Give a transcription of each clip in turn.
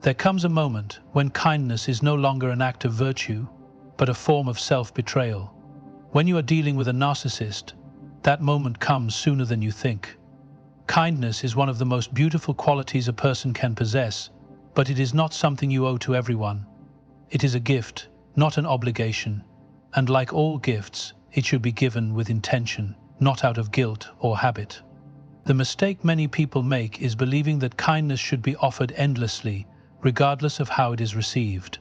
There comes a moment when kindness is no longer an act of virtue, but a form of self-betrayal. When you are dealing with a narcissist, that moment comes sooner than you think. Kindness is one of the most beautiful qualities a person can possess, but it is not something you owe to everyone. It is a gift, not an obligation, and like all gifts, it should be given with intention, not out of guilt or habit. The mistake many people make is believing that kindness should be offered endlessly, regardless of how it is received.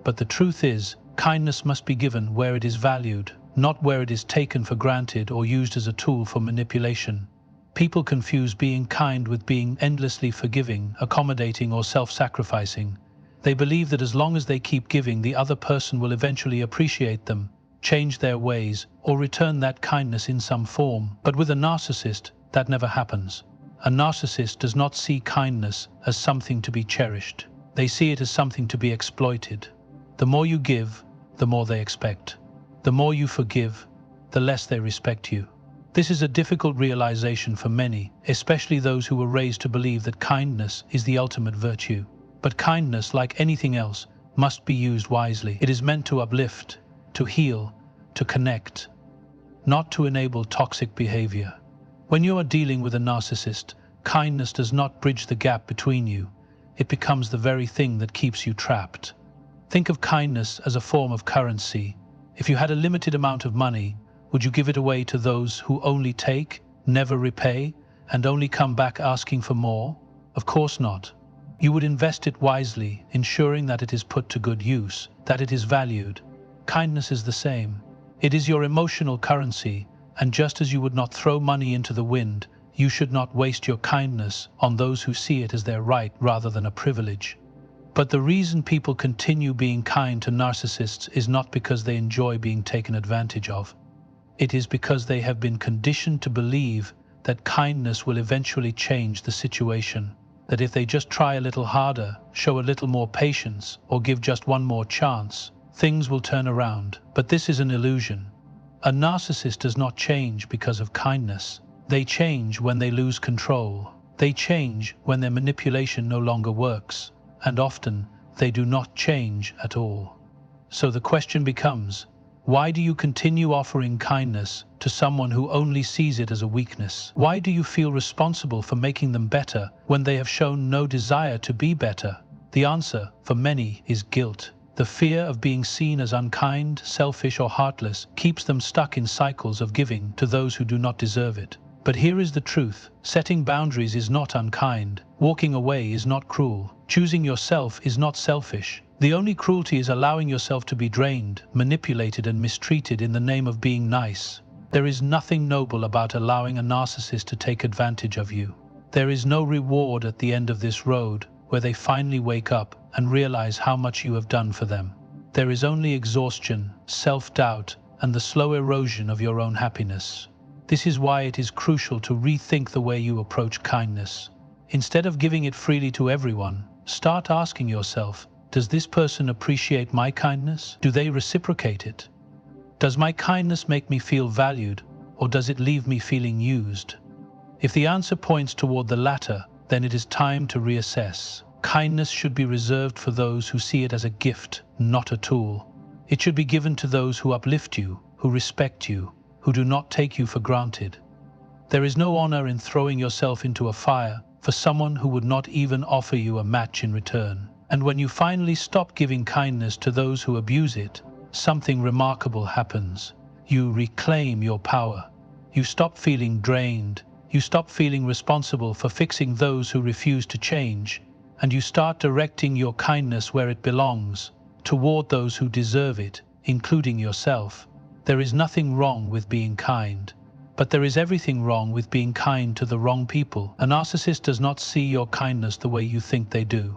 But the truth is, kindness must be given where it is valued, not where it is taken for granted or used as a tool for manipulation. People confuse being kind with being endlessly forgiving, accommodating, or self-sacrificing. They believe that as long as they keep giving, the other person will eventually appreciate them, change their ways, or return that kindness in some form. But with a narcissist, that never happens. A narcissist does not see kindness as something to be cherished. They see it as something to be exploited. The more you give, the more they expect. The more you forgive, the less they respect you. This is a difficult realization for many, especially those who were raised to believe that kindness is the ultimate virtue. But kindness, like anything else, must be used wisely. It is meant to uplift, to heal, to connect, not to enable toxic behavior. When you are dealing with a narcissist, kindness does not bridge the gap between you. It becomes the very thing that keeps you trapped. Think of kindness as a form of currency. If you had a limited amount of money, would you give it away to those who only take, never repay, and only come back asking for more? Of course not. You would invest it wisely, ensuring that it is put to good use, that it is valued. Kindness is the same. It is your emotional currency, and just as you would not throw money into the wind, you should not waste your kindness on those who see it as their right rather than a privilege. But the reason people continue being kind to narcissists is not because they enjoy being taken advantage of. It is because they have been conditioned to believe that kindness will eventually change the situation, that if they just try a little harder, show a little more patience, or give just one more chance, things will turn around. But this is an illusion. A narcissist does not change because of kindness. They change when they lose control. They change when their manipulation no longer works. And often, they do not change at all. So the question becomes, why do you continue offering kindness to someone who only sees it as a weakness? Why do you feel responsible for making them better when they have shown no desire to be better? The answer, for many, is guilt. The fear of being seen as unkind, selfish, or heartless keeps them stuck in cycles of giving to those who do not deserve it. But here is the truth. Setting boundaries is not unkind. Walking away is not cruel. Choosing yourself is not selfish. The only cruelty is allowing yourself to be drained, manipulated, and mistreated in the name of being nice. There is nothing noble about allowing a narcissist to take advantage of you. There is no reward at the end of this road where they finally wake up and realize how much you have done for them. There is only exhaustion, self-doubt, and the slow erosion of your own happiness. This is why it is crucial to rethink the way you approach kindness. Instead of giving it freely to everyone, start asking yourself, does this person appreciate my kindness? Do they reciprocate it? Does my kindness make me feel valued, or does it leave me feeling used? If the answer points toward the latter, then it is time to reassess. Kindness should be reserved for those who see it as a gift, not a tool. It should be given to those who uplift you, who respect you, who do not take you for granted. There is no honor in throwing yourself into a fire for someone who would not even offer you a match in return. And when you finally stop giving kindness to those who abuse it, something remarkable happens. You reclaim your power. You stop feeling drained. You stop feeling responsible for fixing those who refuse to change. And you start directing your kindness where it belongs, toward those who deserve it, including yourself. There is nothing wrong with being kind, but there is everything wrong with being kind to the wrong people. A narcissist does not see your kindness the way you think they do.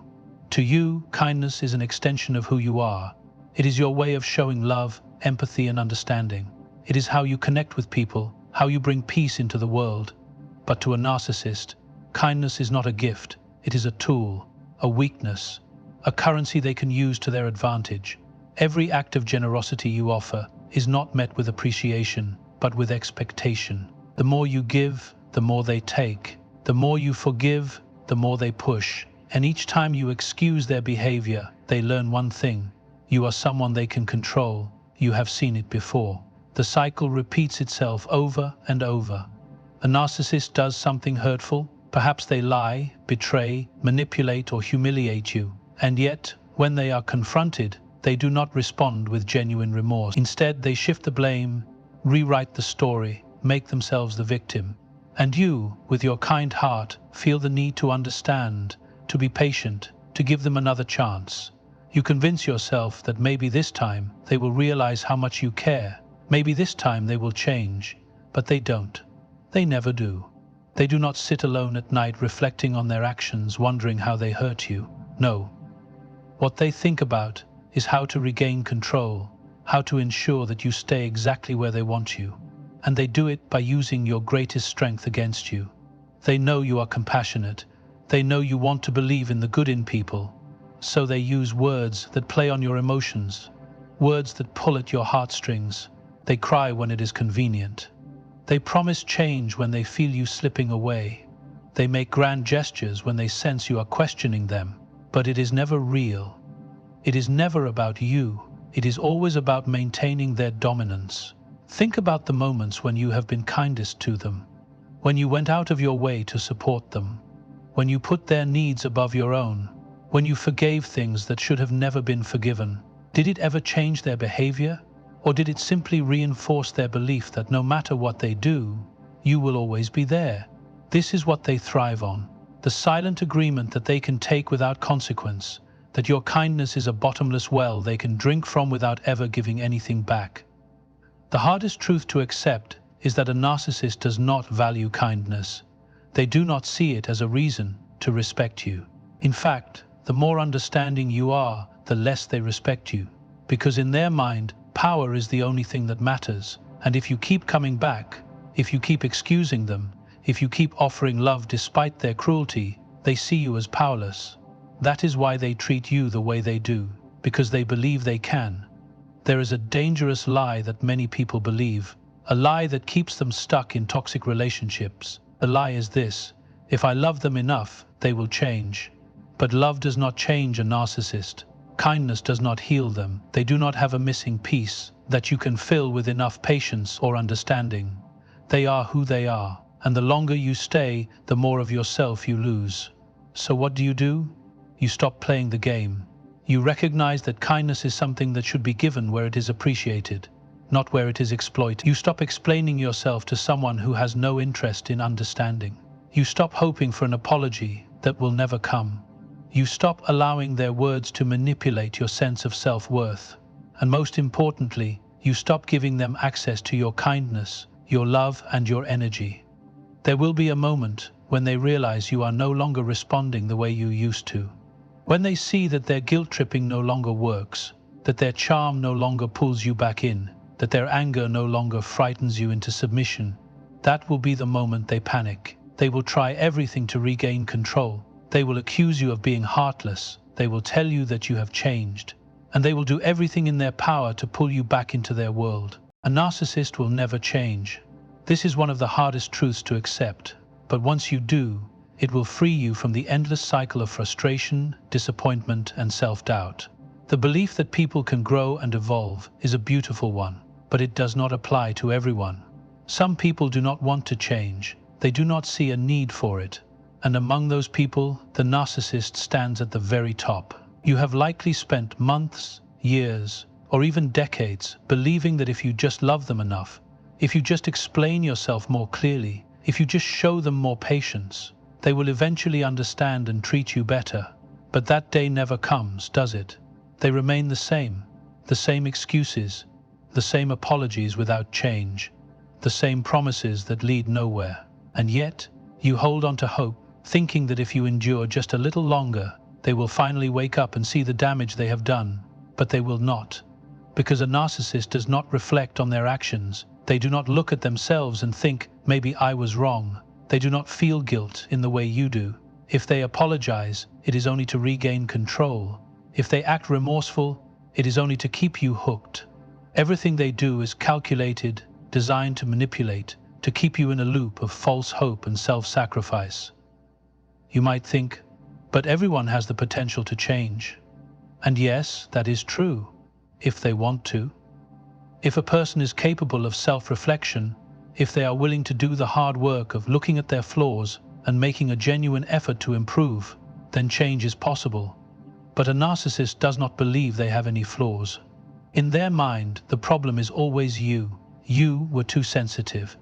To you, kindness is an extension of who you are. It is your way of showing love, empathy, and understanding. It is how you connect with people, how you bring peace into the world. But to a narcissist, kindness is not a gift. It is a tool, a weakness, a currency they can use to their advantage. Every act of generosity you offer is not met with appreciation, but with expectation. The more you give, the more they take. The more you forgive, the more they push. And each time you excuse their behavior, they learn one thing: you are someone they can control. You have seen it before. The cycle repeats itself over and over. A narcissist does something hurtful. Perhaps they lie, betray, manipulate, or humiliate you. And yet, when they are confronted, they do not respond with genuine remorse. Instead, they shift the blame, rewrite the story, make themselves the victim. And you, with your kind heart, feel the need to understand, to be patient, to give them another chance. You convince yourself that maybe this time they will realize how much you care. Maybe this time they will change. But they don't. They never do. They do not sit alone at night reflecting on their actions, wondering how they hurt you. No. What they think about is how to regain control, how to ensure that you stay exactly where they want you. And they do it by using your greatest strength against you. They know you are compassionate. They know you want to believe in the good in people. So they use words that play on your emotions, words that pull at your heartstrings. They cry when it is convenient. They promise change when they feel you slipping away. They make grand gestures when they sense you are questioning them. But it is never real. It is never about you. It is always about maintaining their dominance. Think about the moments when you have been kindest to them, when you went out of your way to support them, when you put their needs above your own, when you forgave things that should have never been forgiven. Did it ever change their behavior? Or did it simply reinforce their belief that no matter what they do, you will always be there? This is what they thrive on. The silent agreement that they can take without consequence, that your kindness is a bottomless well they can drink from without ever giving anything back. The hardest truth to accept is that a narcissist does not value kindness. They do not see it as a reason to respect you. In fact, the more understanding you are, the less they respect you. Because in their mind, power is the only thing that matters. And if you keep coming back, if you keep excusing them, if you keep offering love despite their cruelty, they see you as powerless. That is why they treat you the way they do, because they believe they can. There is a dangerous lie that many people believe, a lie that keeps them stuck in toxic relationships. The lie is this: if I love them enough, they will change. But love does not change a narcissist. Kindness does not heal them. They do not have a missing piece that you can fill with enough patience or understanding. They are who they are, and the longer you stay, the more of yourself you lose. So what do? You stop playing the game. You recognize that kindness is something that should be given where it is appreciated, not where it is exploited. You stop explaining yourself to someone who has no interest in understanding. You stop hoping for an apology that will never come. You stop allowing their words to manipulate your sense of self-worth. And most importantly, you stop giving them access to your kindness, your love, and your energy. There will be a moment when they realize you are no longer responding the way you used to. When they see that their guilt-tripping no longer works, that their charm no longer pulls you back in, that their anger no longer frightens you into submission, that will be the moment they panic. They will try everything to regain control. They will accuse you of being heartless. They will tell you that you have changed. And they will do everything in their power to pull you back into their world. A narcissist will never change. This is one of the hardest truths to accept. But once you do, it will free you from the endless cycle of frustration, disappointment, and self-doubt. The belief that people can grow and evolve is a beautiful one, but it does not apply to everyone. Some people do not want to change. They do not see a need for it. And among those people, the narcissist stands at the very top. You have likely spent months, years, or even decades believing that if you just love them enough, if you just explain yourself more clearly, if you just show them more patience, they will eventually understand and treat you better. But that day never comes, does it? They remain the same excuses, the same apologies without change, the same promises that lead nowhere. And yet, you hold on to hope, thinking that if you endure just a little longer, they will finally wake up and see the damage they have done. But they will not. Because a narcissist does not reflect on their actions. They do not look at themselves and think, maybe I was wrong. They do not feel guilt in the way you do. If they apologize, it is only to regain control. If they act remorseful, it is only to keep you hooked. Everything they do is calculated, designed to manipulate, to keep you in a loop of false hope and self-sacrifice. You might think, But everyone has the potential to change. And yes, that is true, if they want to. If a person is capable of self-reflection, if they are willing to do the hard work of looking at their flaws and making a genuine effort to improve, then change is possible. But a narcissist does not believe they have any flaws. In their mind, the problem is always you. You were too sensitive.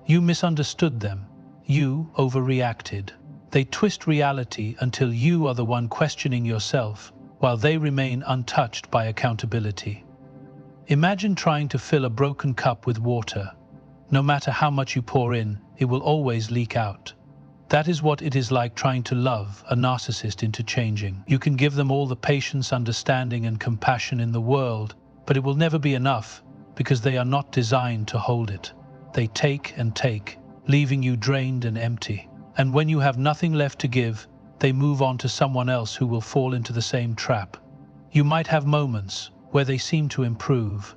You misunderstood them. You overreacted. They twist reality until you are the one questioning yourself, while they remain untouched by accountability. Imagine trying to fill a broken cup with water. No matter how much you pour in, it will always leak out. That is what it is like trying to love a narcissist into changing. You can give them all the patience, understanding, and compassion in the world, but it will never be enough because they are not designed to hold it. They take and take, leaving you drained and empty. And when you have nothing left to give, they move on to someone else who will fall into the same trap. You might have moments where they seem to improve,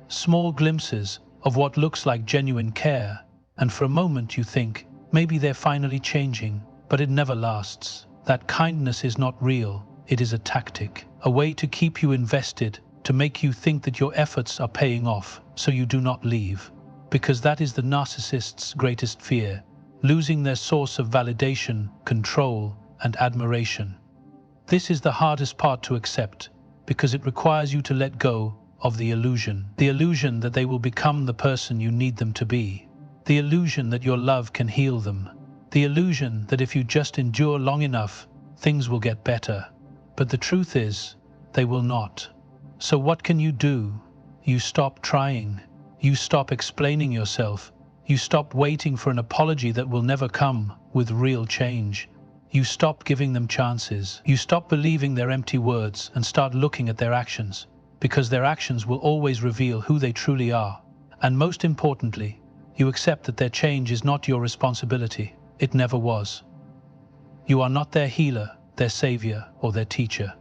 small glimpses of what looks like genuine care, and for a moment you think, maybe they're finally changing, but it never lasts. That kindness is not real, it is a tactic, a way to keep you invested, to make you think that your efforts are paying off, so you do not leave. Because that is the narcissist's greatest fear, losing their source of validation, control, and admiration. This is the hardest part to accept, because it requires you to let go of the illusion that they will become the person you need them to be, the illusion that your love can heal them, the illusion that if you just endure long enough, things will get better. But the truth is, they will not. So what can you do? You stop trying. You stop explaining yourself. You stop waiting for an apology that will never come with real change. You stop giving them chances. You stop believing their empty words and start looking at their actions, because their actions will always reveal who they truly are. And most importantly, you accept that their change is not your responsibility. It never was. You are not their healer, their savior, or their teacher.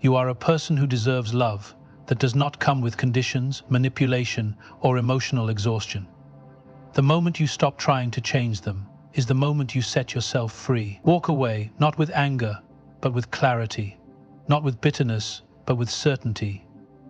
You are a person who deserves love that does not come with conditions, manipulation, or emotional exhaustion. The moment you stop trying to change them is the moment you set yourself free. Walk away, not with anger, but with clarity. Not with bitterness, but with certainty.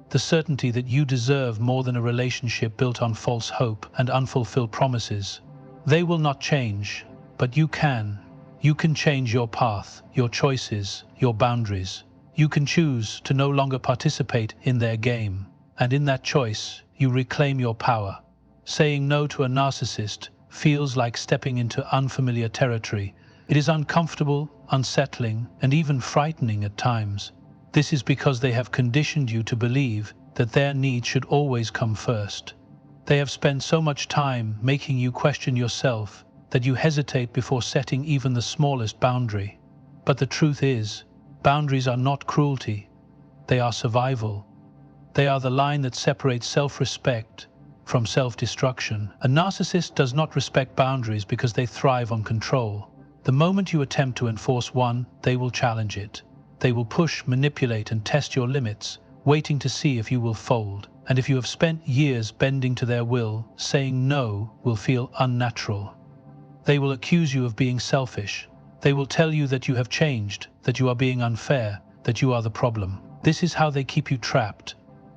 The certainty that you deserve more than a relationship built on false hope and unfulfilled promises. They will not change, but you can. You can change your path, your choices, your boundaries. You can choose to no longer participate in their game, and in that choice, you reclaim your power. Saying no to a narcissist feels like stepping into unfamiliar territory. It is uncomfortable, unsettling, and even frightening at times. This is because they have conditioned you to believe that their needs should always come first. They have spent so much time making you question yourself that you hesitate before setting even the smallest boundary. But the truth is, boundaries are not cruelty. They are survival. They are the line that separates self-respect from self-destruction. A narcissist does not respect boundaries because they thrive on control. The moment you attempt to enforce one, they will challenge it. They will push, manipulate, and test your limits, waiting to see if you will fold. And if you have spent years bending to their will, saying no will feel unnatural. They will accuse you of being selfish. They will tell you that you have changed, that you are being unfair, that you are the problem. This is how they keep you trapped.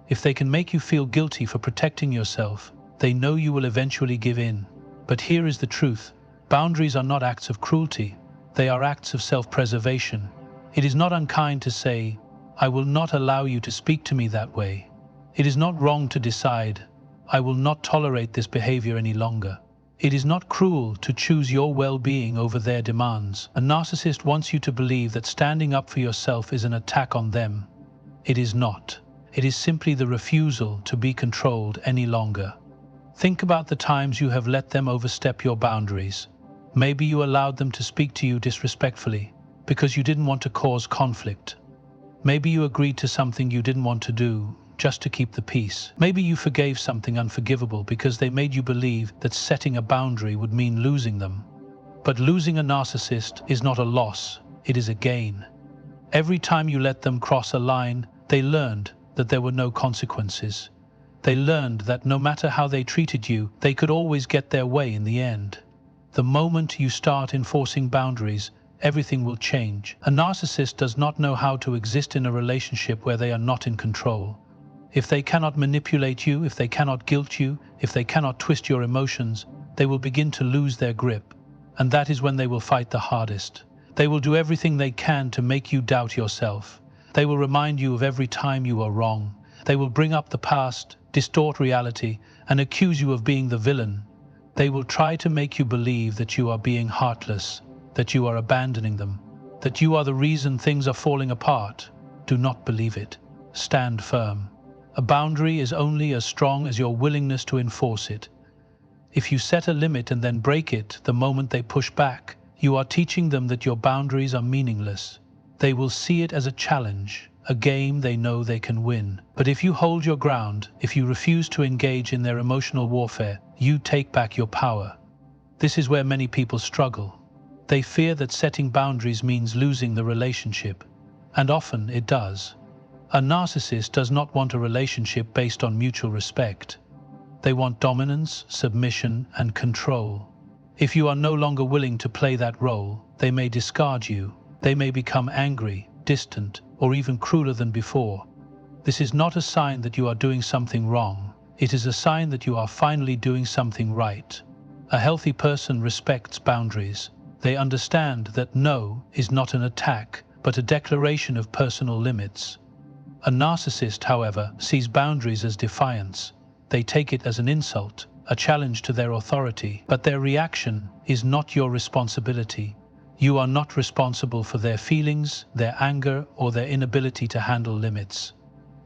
If they can make you feel guilty for protecting yourself, they know you will eventually give in. But here is the truth. Boundaries are not acts of cruelty. They are acts of self-preservation. It is not unkind to say, I will not allow you to speak to me that way. It is not wrong to decide, I will not tolerate this behavior any longer. It is not cruel to choose your well-being over their demands. A narcissist wants you to believe that standing up for yourself is an attack on them. It is not. It is simply the refusal to be controlled any longer. Think about the times you have let them overstep your boundaries. Maybe you allowed them to speak to you disrespectfully because you didn't want to cause conflict. Maybe you agreed to something you didn't want to do just to keep the peace. Maybe you forgave something unforgivable because they made you believe that setting a boundary would mean losing them. But losing a narcissist is not a loss, it is a gain. Every time you let them cross a line, they learned that there were no consequences. They learned that no matter how they treated you, they could always get their way in the end. The moment you start enforcing boundaries, everything will change. A narcissist does not know how to exist in a relationship where they are not in control. If they cannot manipulate you, if they cannot guilt you, if they cannot twist your emotions, they will begin to lose their grip. And that is when they will fight the hardest. They will do everything they can to make you doubt yourself. They will remind you of every time you are wrong. They will bring up the past, distort reality, and accuse you of being the villain. They will try to make you believe that you are being heartless, that you are abandoning them, that you are the reason things are falling apart. Do not believe it. Stand firm. A boundary is only as strong as your willingness to enforce it. If you set a limit and then break it the moment they push back, you are teaching them that your boundaries are meaningless. They will see it as a challenge, a game they know they can win. But if you hold your ground, if you refuse to engage in their emotional warfare, you take back your power. This is where many people struggle. They fear that setting boundaries means losing the relationship, and often it does. A narcissist does not want a relationship based on mutual respect. They want dominance, submission, and control. If you are no longer willing to play that role, they may discard you. They may become angry, distant, or even crueler than before. This is not a sign that you are doing something wrong. It is a sign that you are finally doing something right. A healthy person respects boundaries. They understand that no is not an attack, but a declaration of personal limits. A narcissist, however, sees boundaries as defiance. They take it as an insult, a challenge to their authority, but their reaction is not your responsibility. You are not responsible for their feelings, their anger, or their inability to handle limits.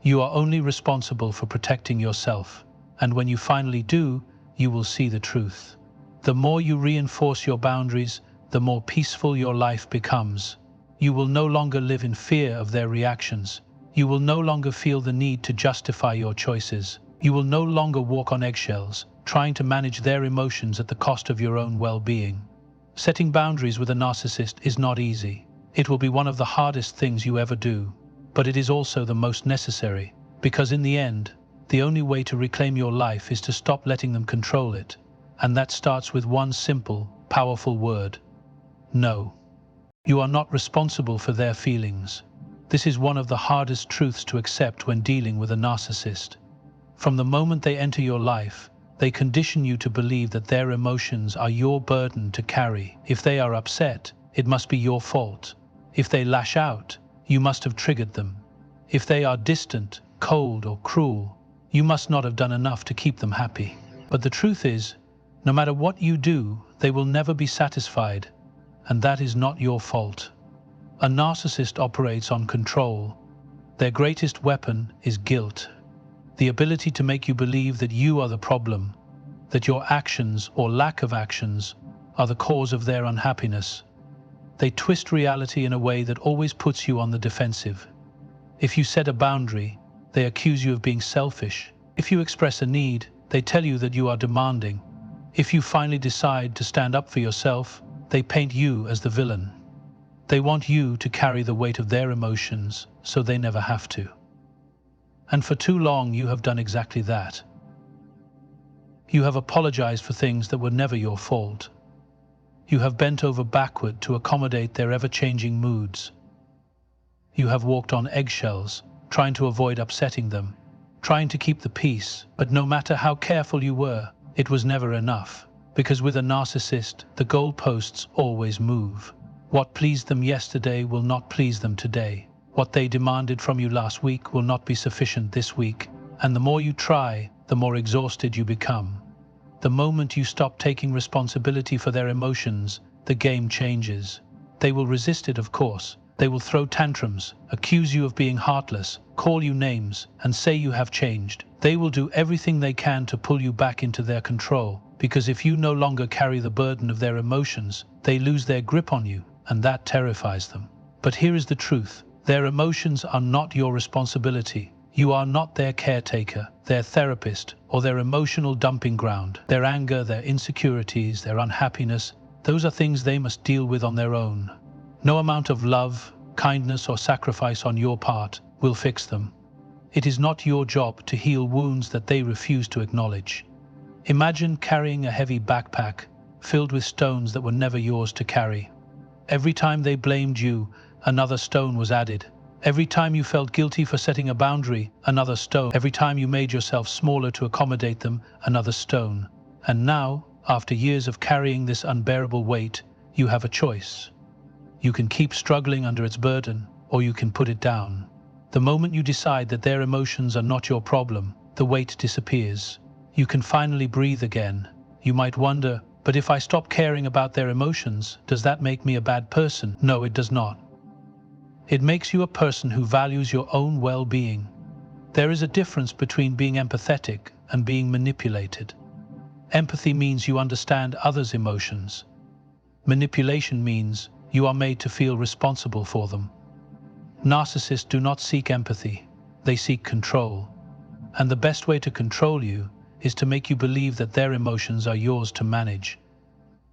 You are only responsible for protecting yourself, and when you finally do, you will see the truth. The more you reinforce your boundaries, the more peaceful your life becomes. You will no longer live in fear of their reactions. You will no longer feel the need to justify your choices. You will no longer walk on eggshells, trying to manage their emotions at the cost of your own well-being. Setting boundaries with a narcissist is not easy. It will be one of the hardest things you ever do, but it is also the most necessary, because in the end, the only way to reclaim your life is to stop letting them control it, and that starts with one simple, powerful word: no. You are not responsible for their feelings. This is one of the hardest truths to accept when dealing with a narcissist. From the moment they enter your life, they condition you to believe that their emotions are your burden to carry. If they are upset, it must be your fault. If they lash out, you must have triggered them. If they are distant, cold, or cruel, you must not have done enough to keep them happy. But the truth is, no matter what you do, they will never be satisfied, and that is not your fault. A narcissist operates on control. Their greatest weapon is guilt. The ability to make you believe that you are the problem, that your actions or lack of actions are the cause of their unhappiness. They twist reality in a way that always puts you on the defensive. If you set a boundary, they accuse you of being selfish. If you express a need, they tell you that you are demanding. If you finally decide to stand up for yourself, they paint you as the villain. They want you to carry the weight of their emotions so they never have to. And for too long you have done exactly that. You have apologized for things that were never your fault. You have bent over backward to accommodate their ever-changing moods. You have walked on eggshells, trying to avoid upsetting them, trying to keep the peace, but no matter how careful you were, it was never enough. Because with a narcissist, the goalposts always move. What pleased them yesterday will not please them today. What they demanded from you last week will not be sufficient this week, and the more you try, the more exhausted you become. The moment you stop taking responsibility for their emotions, the game changes. They will resist it, of course. They will throw tantrums, accuse you of being heartless, call you names, and say you have changed. They will do everything they can to pull you back into their control, because if you no longer carry the burden of their emotions, they lose their grip on you, and that terrifies them. But here is the truth. Their emotions are not your responsibility. You are not their caretaker, their therapist, or their emotional dumping ground. Their anger, their insecurities, their unhappiness, those are things they must deal with on their own. No amount of love, kindness, or sacrifice on your part will fix them. It is not your job to heal wounds that they refuse to acknowledge. Imagine carrying a heavy backpack filled with stones that were never yours to carry. Every time they blamed you, another stone was added. Every time you felt guilty for setting a boundary, another stone. Every time you made yourself smaller to accommodate them, another stone. And now, after years of carrying this unbearable weight, you have a choice. You can keep struggling under its burden, or you can put it down. The moment you decide that their emotions are not your problem, the weight disappears. You can finally breathe again. You might wonder, but if I stop caring about their emotions, does that make me a bad person? No, it does not. It makes you a person who values your own well-being. There is a difference between being empathetic and being manipulated. Empathy means you understand others' emotions. Manipulation means you are made to feel responsible for them. Narcissists do not seek empathy, they seek control. And the best way to control you is to make you believe that their emotions are yours to manage.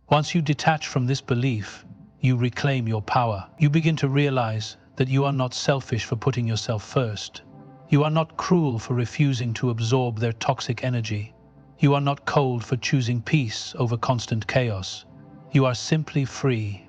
Once you detach from this belief, you reclaim your power. You begin to realize that you are not selfish for putting yourself first. You are not cruel for refusing to absorb their toxic energy. You are not cold for choosing peace over constant chaos. You are simply free.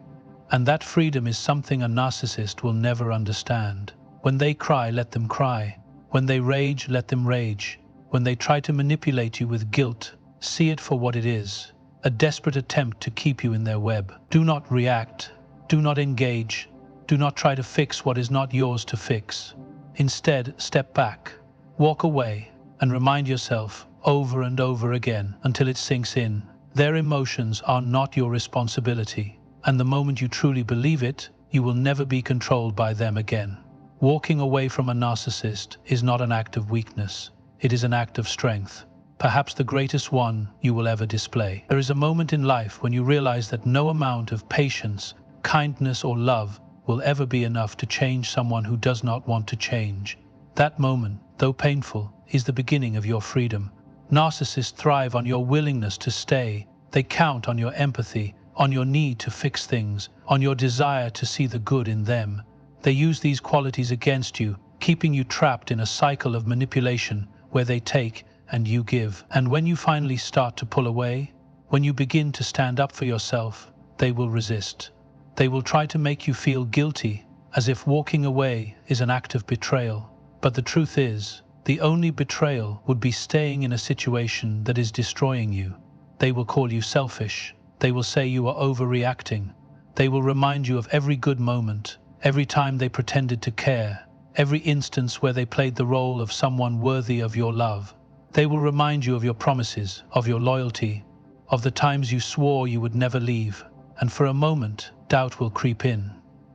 And that freedom is something a narcissist will never understand. When they cry, let them cry. When they rage, let them rage. When they try to manipulate you with guilt, see it for what it is, a desperate attempt to keep you in their web. Do not react. Do not engage. Do not try to fix what is not yours to fix. Instead, step back, walk away, and remind yourself over and over again until it sinks in. Their emotions are not your responsibility, and the moment you truly believe it, you will never be controlled by them again. Walking away from a narcissist is not an act of weakness. It is an act of strength, perhaps the greatest one you will ever display. There is a moment in life when you realize that no amount of patience, kindness, or love will ever be enough to change someone who does not want to change. That moment, though painful, is the beginning of your freedom. Narcissists thrive on your willingness to stay. They count on your empathy, on your need to fix things, on your desire to see the good in them. They use these qualities against you, keeping you trapped in a cycle of manipulation where they take and you give. And when you finally start to pull away, when you begin to stand up for yourself, they will resist. They will try to make you feel guilty, as if walking away is an act of betrayal. But the truth is, the only betrayal would be staying in a situation that is destroying you. They will call you selfish. They will say you are overreacting. They will remind you of every good moment, every time they pretended to care, every instance where they played the role of someone worthy of your love. They will remind you of your promises, of your loyalty, of the times you swore you would never leave. And for a moment, doubt will creep in.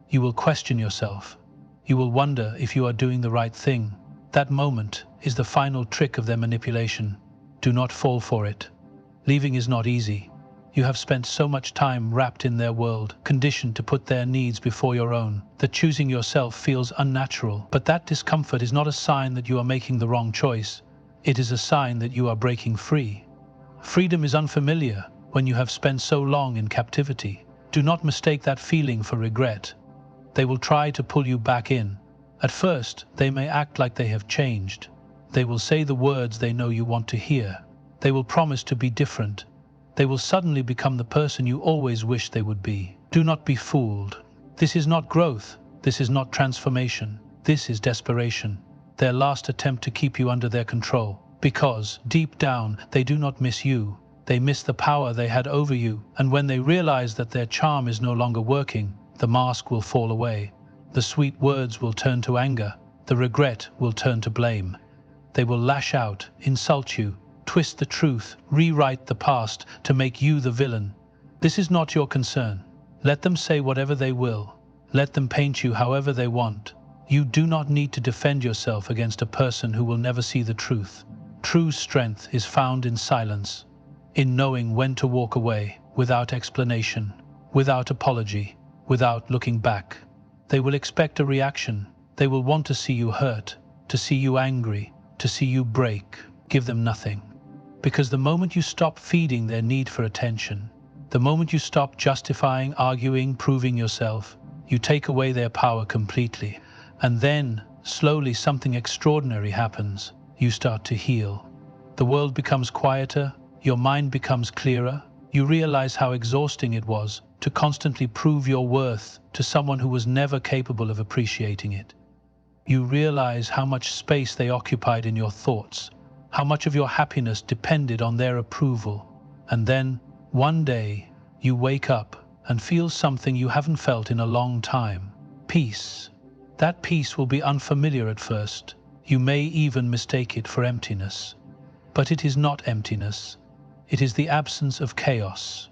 You will question yourself. You will wonder if you are doing the right thing. That moment is the final trick of their manipulation. Do not fall for it. Leaving is not easy. You have spent so much time wrapped in their world, conditioned to put their needs before your own, that choosing yourself feels unnatural. But that discomfort is not a sign that you are making the wrong choice. It is a sign that you are breaking free. Freedom is unfamiliar when you have spent so long in captivity. Do not mistake that feeling for regret. They will try to pull you back in. At first, they may act like they have changed. They will say the words they know you want to hear. They will promise to be different. They will suddenly become the person you always wished they would be. Do not be fooled. This is not growth. This is not transformation. This is desperation. Their last attempt to keep you under their control. Because, deep down, they do not miss you. They miss the power they had over you. And when they realize that their charm is no longer working, the mask will fall away. The sweet words will turn to anger. The regret will turn to blame. They will lash out, insult you, twist the truth, rewrite the past to make you the villain. This is not your concern. Let them say whatever they will. Let them paint you however they want. You do not need to defend yourself against a person who will never see the truth. True strength is found in silence, in knowing when to walk away, without explanation, without apology, without looking back. They will expect a reaction. They will want to see you hurt, to see you angry, to see you break. Give them nothing. Because the moment you stop feeding their need for attention, the moment you stop justifying, arguing, proving yourself, you take away their power completely. And then, slowly, something extraordinary happens. You start to heal. The world becomes quieter, your mind becomes clearer. You realize how exhausting it was to constantly prove your worth to someone who was never capable of appreciating it. You realize how much space they occupied in your thoughts, how much of your happiness depended on their approval. And then, one day, you wake up and feel something you haven't felt in a long time. Peace. That peace will be unfamiliar at first. You may even mistake it for emptiness. But it is not emptiness. It is the absence of chaos.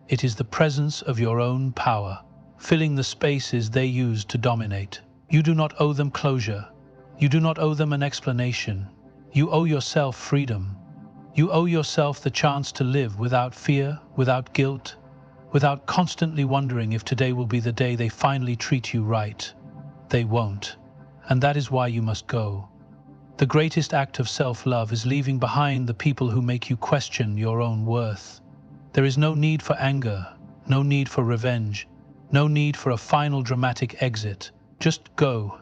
It is the presence of your own power, filling the spaces they used to dominate. You do not owe them closure. You do not owe them an explanation. You owe yourself freedom. You owe yourself the chance to live without fear, without guilt, without constantly wondering if today will be the day they finally treat you right. They won't. And that is why you must go. The greatest act of self-love is leaving behind the people who make you question your own worth. There is no need for anger, no need for revenge, no need for a final dramatic exit. Just go,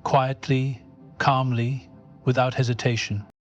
quietly, calmly, without hesitation.